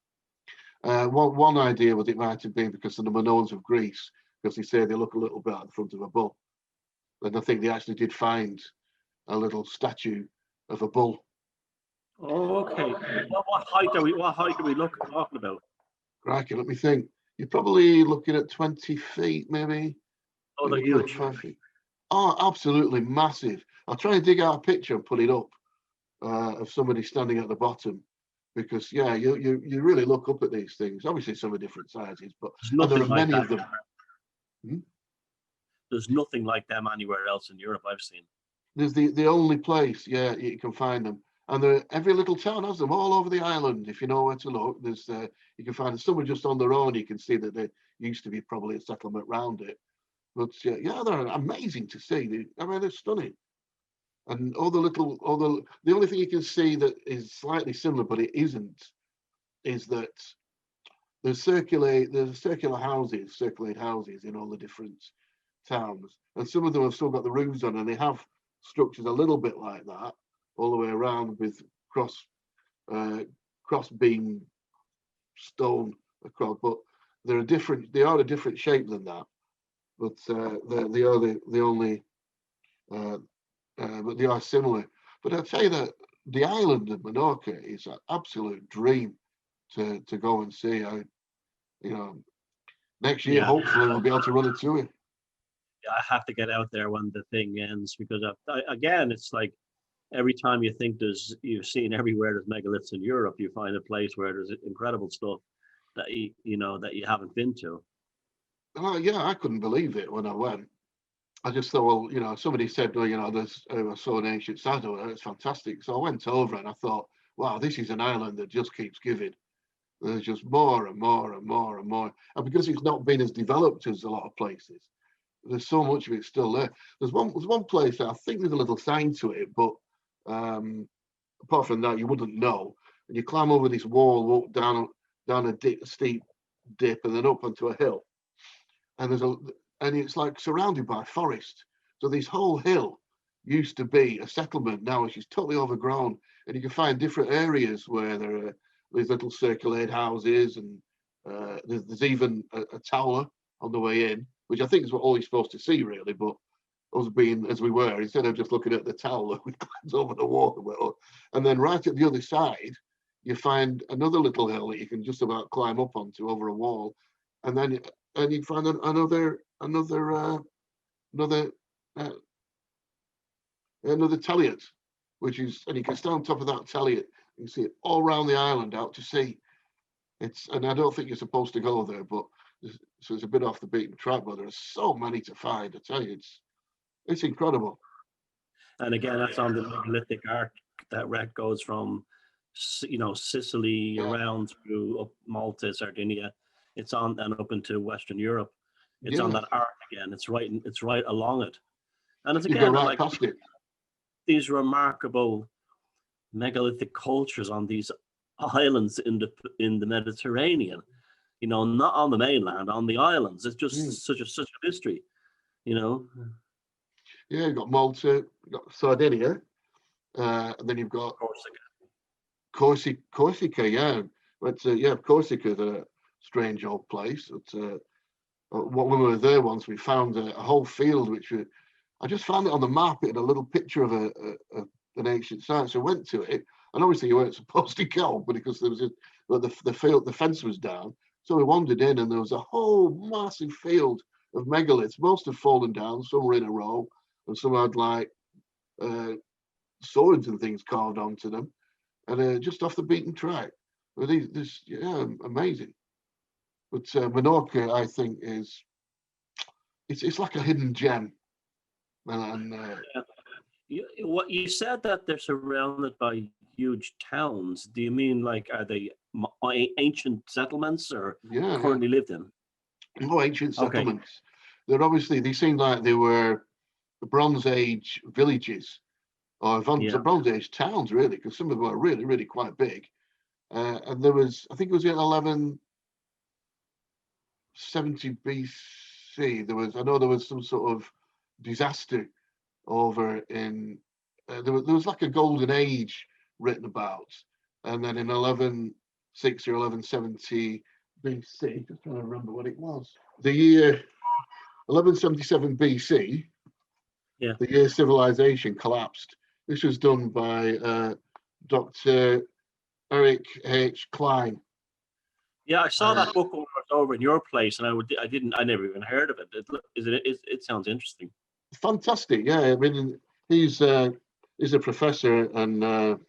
One idea was it might have been because of the Minoans of Greece, because they say they look a little bit at the front of a bull. And I think they actually did find a little statue of a bull. Oh, okay. What height are we talking about? Crikey, let me think. You're probably looking at 20 feet, maybe. Oh, they're huge. 5 feet. Oh, absolutely massive. I'll try and dig out a picture and put it up of somebody standing at the bottom, because yeah, you really look up at these things. Obviously, some are different sizes, but and there are like many that. of them. There's nothing like them anywhere else in Europe I've seen. There's the only place, yeah, you can find them, and every little town has them all over the island. If you know where to look, there's you can find some are just on their own. You can see that there used to be probably a settlement around it, but yeah, they're amazing to see. I mean, they're stunning. And the only thing you can see that is slightly similar, but it isn't, is that there's circular houses, circulate houses in all the different towns, and some of them have still got the roofs on, and they have structures a little bit like that all the way around with cross beam stone across, but they are a different shape than that, but they are the only. But they are similar. But I'd say that the island of Menorca is an absolute dream to go and see. Next year, hopefully, we'll be able to run it to it. Yeah, I have to get out there when the thing ends, because again, it's like every time you think you've seen everywhere there's megaliths in Europe, you find a place where there's incredible stuff that that you haven't been to. Yeah, I couldn't believe it when I went. I just thought, well, somebody said, well, there's I saw an ancient site over there. It's fantastic. So I went over and I thought, wow, this is an island that just keeps giving. There's just more and more and more and more. And because it's not been as developed as a lot of places, there's so much of it still there. There's one place that I think there's a little sign to it, but apart from that, you wouldn't know. And you climb over this wall, walk down a steep dip, and then up onto a hill. And it's like surrounded by forest. So this whole hill used to be a settlement. Now it's just totally overgrown, and you can find different areas where there are these little circulated houses, and there's even a tower on the way in, which I think is what all you're supposed to see, really. But us being as we were, instead of just looking at the tower, we climbed over the wall, and then right at the other side, you find another little hill that you can just about climb up onto over a wall, and then you find another Telliot, which is, and you can stand on top of that Telliot and see it all around the island out to sea. And I don't think you're supposed to go there, but so it's a bit off the beaten track, but there's so many to find. I tell you, it's incredible. And again, that's on the megalithic arc. That wreck goes from, Sicily around through up Malta, Sardinia. It's on and up into Western Europe. It's on that arc again. It's right along it. And it's again right past it. These remarkable megalithic cultures on these islands in the Mediterranean. Not on the mainland, on the islands. It's just such a mystery. Yeah, you've got Malta, you've got Sardinia, and then you've got Corsica, yeah. But Corsica's a strange old place. When we were there once, we found a whole field I just found it on the map. It had a little picture of an ancient site, so I went to it, and obviously you weren't supposed to go, but because there was the fence was down, so we wandered in, and there was a whole massive field of megaliths. Most have fallen down, some were in a row, and some had like swords and things carved onto them, and just off the beaten track. But amazing. But Menorca, I think, it's like a hidden gem. And what you said that they're surrounded by huge towns. Do you mean like are they ancient settlements or currently lived in? No, ancient settlements. They seem like they were Bronze Age villages or Bronze Age towns, really, because some of them were really, really quite big. And there was, I think it was in 1170 BC. I know there was some sort of disaster over in. There was like a golden age written about, and then in 1160 or 1170 BC, just trying to remember what it was. The year 1177 BC, the year civilization collapsed. This was done by Dr. Eric H. Klein. Yeah, I saw that book over in your place, and I never even heard of it. It sounds interesting. Fantastic, yeah. I mean, he's a professor and a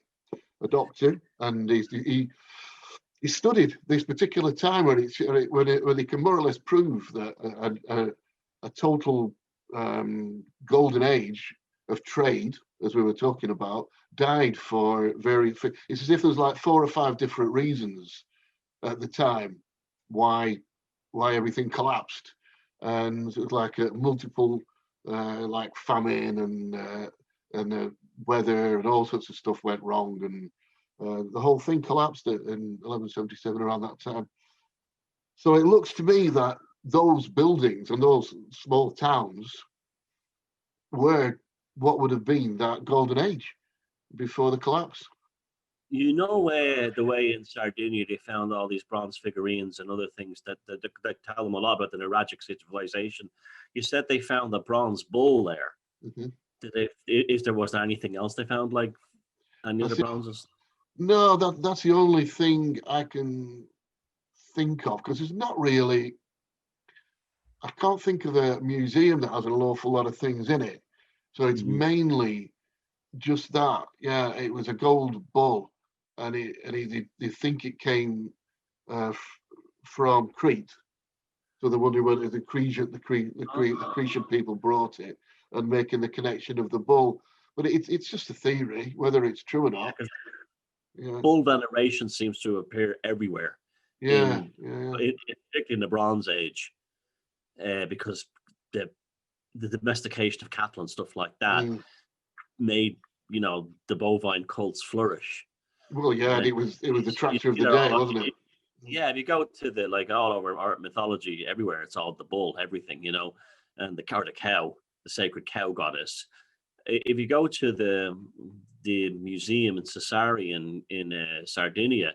doctor, and he studied this particular time when he can more or less prove that a total golden age of trade, as we were talking about, died for it's as if there's like 4 or 5 different reasons at the time why everything collapsed, and it was like multiple like famine and weather and all sorts of stuff went wrong, and the whole thing collapsed in 1177 around that time. So it looks to me that those buildings and those small towns were what would have been that golden age before the collapse. The way in Sardinia they found all these bronze figurines and other things that tell them a lot about the Nuragic civilization. You said they found a bronze bull there. Mm-hmm. Was there anything else they found, like any other bronzes? No, that's the only thing I can think of, because there's not really. I can't think of a museum that has an awful lot of things in it. So it's mainly just that. Yeah, it was a gold bull, and they think it came from Crete. So they wonder whether the Cretan people brought it and making the connection of the bull. But it's just a theory, whether it's true or not. Yeah. Bull veneration seems to appear everywhere. Particularly in the Bronze Age, because the the domestication of cattle and stuff like that made, you know, the bovine cults flourish. Well, yeah, and it was the tractor of the day, wasn't it? Yeah, if you go to the, like, all over our mythology, everywhere, it's all the bull, everything, you know, and the cow, the sacred cow goddess. If you go to the museum in Sassari in Sardinia,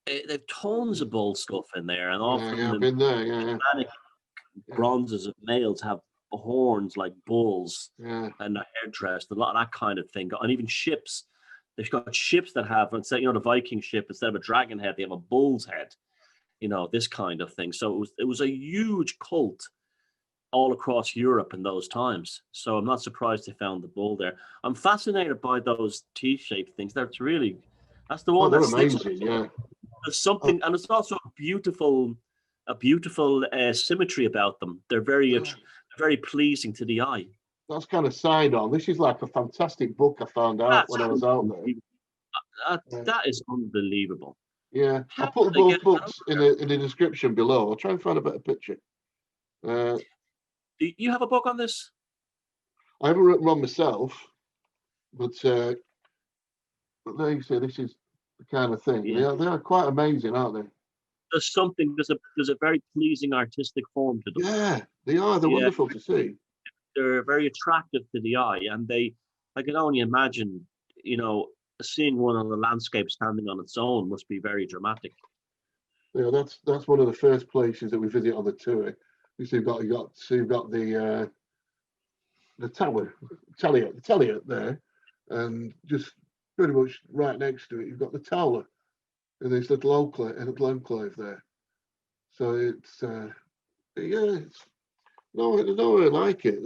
they've tons of bull stuff in there, and often I've been there. shamanic bronzes of males have horns like bulls and a hairdress, a lot of that kind of thing, and even ships. They've got ships that have, instead, you know, the Viking ship, instead of a dragon head, they have a bull's head. You know, this kind of thing. So it was a huge cult all across Europe in those times. So I'm not surprised they found the bull there. I'm fascinated by those T-shaped things. That's the one they're that sticks. amazing. Yeah, there's something, and it's also a beautiful symmetry about them. They're very pleasing to the eye. That's kind of side on. This is like a fantastic book I found out when I was out there. That is unbelievable. Yeah, I'll put both books in the description below. I'll try and find a better picture. Do you have a book on this? I haven't written one myself, but there you see, this is the kind of thing. They are quite amazing, aren't they? There's a very pleasing artistic form to them. Yeah, they are. They're wonderful to see. They're very attractive to the eye, and I can only imagine, you know, seeing one on the landscape standing on its own must be very dramatic. Yeah, that's one of the first places that we visit on the tour. You've got the Telliot there, and just pretty much right next to it, you've got the Tower and this little enclave there. So it's it's nowhere like it.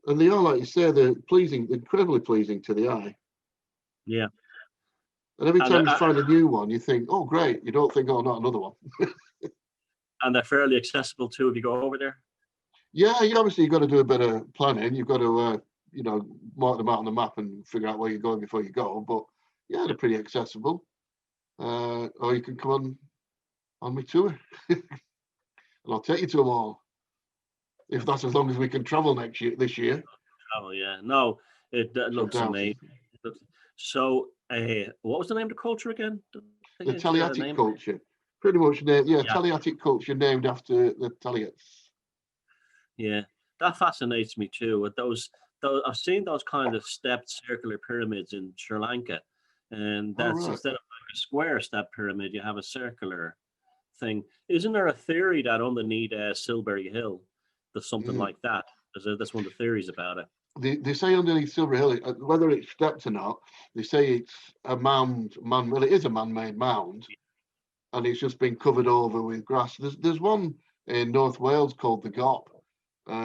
And they are, like you say, they're pleasing, incredibly pleasing to the eye. Yeah. And every time you find a new one, you think, oh, great. You don't think, oh, not another one. And they're fairly accessible too if you go over there. Yeah, obviously you've got to do a bit of planning. You've got to, mark them out on the map and figure out where you're going before you go. But yeah, they're pretty accessible. Or you can come on my tour, and I'll take you to them all. If that's as long as we can travel this year. Oh yeah, no, it looks amazing. So, what was the name of the culture again? The Talietic culture, pretty much named. Yeah, Talietic culture named after the Taliots. Yeah, that fascinates me too. With those, I've seen those kind of stepped circular pyramids in Sri Lanka, and that's instead of like a square step pyramid, you have a circular thing. Isn't there a theory that underneath Silbury Hill, there's something like that? That's one of the theories about it. They say underneath Silbury Hill, whether it's stepped or not, they say it's a mound. Well, it is a man-made mound, and it's just been covered over with grass. There's one in North Wales called the Gop,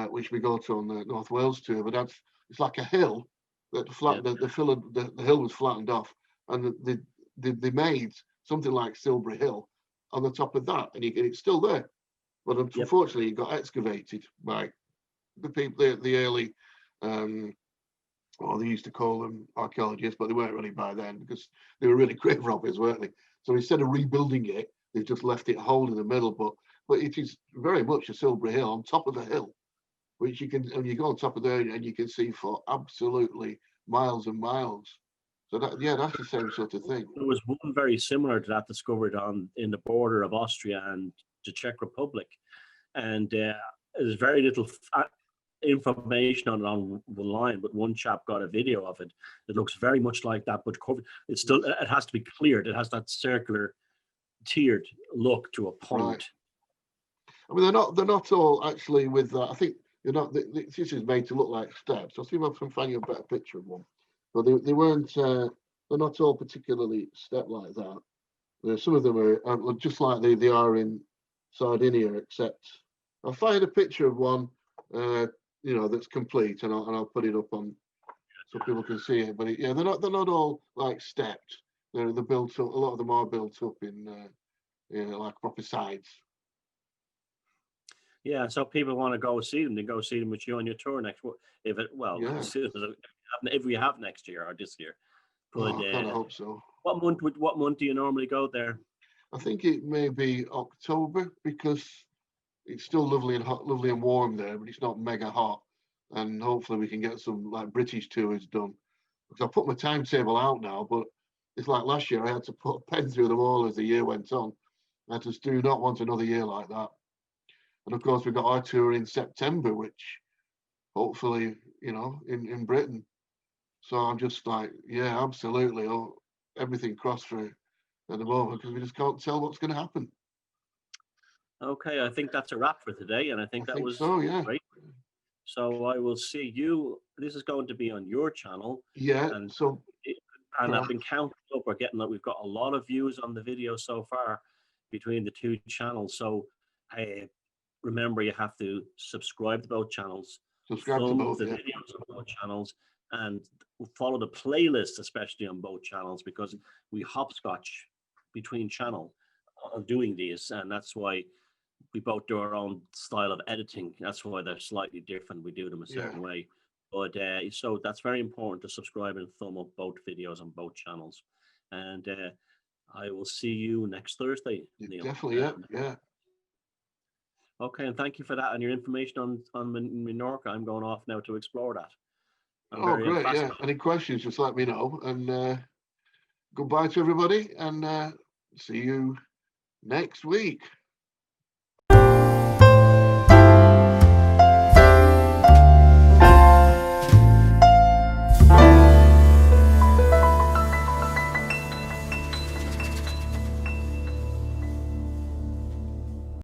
which we go to on the North Wales tour, but it's like a hill that the hill was flattened off, and they made something like Silbury Hill on the top of that, and it's still there. But unfortunately, it got excavated by the people, the early, they used to call them archaeologists, but they weren't really by then because they were really grave robbers, weren't they? So instead of rebuilding it, they've just left it whole in the middle. But it is very much a Silbury Hill on top of a hill, which you go on top of there and you can see for absolutely miles and miles. So that's the same sort of thing. There was one very similar to that discovered in the border of Austria and the Czech Republic, and there's very little information on the line, but one chap got a video of it. It looks very much like that, but covered. It has to be cleared. It has that circular, tiered look to a point. Right. I mean, they're not all actually with that. I think this is made to look like steps. I'll see if I can find you a better picture of one. But they weren't. They're not all particularly stepped like that. Some of them are just like they are in Sardinia, except I'll find a picture of one. That's complete, and I'll put it up on so people can see it. But they're not all like stepped. They're built up. A lot of them are built up in like proper sides. Yeah, so people want to go see them. They go see them with you on your tour next. If we have next year or this year. But I kind of hope so. What month do you normally go there? I think it may be October because it's still lovely and hot, lovely and warm there, but it's not mega hot. And hopefully we can get some like British tours done. Because I put my timetable out now, but it's like last year I had to put a pen through them all as the year went on. I just do not want another year like that. And of course, we've got our tour in September, which hopefully, in Britain. So I'm just like, yeah, absolutely. Oh, everything crossed for at the moment because we just can't tell what's going to happen. Okay, I think that's a wrap for today. And I think that was so, yeah. great. So I will see you. This is going to be on your channel. Yeah. And I've been counting up. We've got a lot of views on the video so far between the two channels. So remember, you have to subscribe to both channels, subscribe to both, the videos on both channels, and follow the playlist, especially on both channels, because we hopscotch between channel on doing these, and that's why we both do our own style of editing. That's why they're slightly different. We do them a certain way. But so that's very important to subscribe and thumb up both videos on both channels. And I will see you next Thursday, Neil. Definitely, yeah. Okay, and thank you for that and your information on Menorca. I'm going off now to explore that. Great, yeah. Any questions, just let me know. And goodbye to everybody, and see you next week.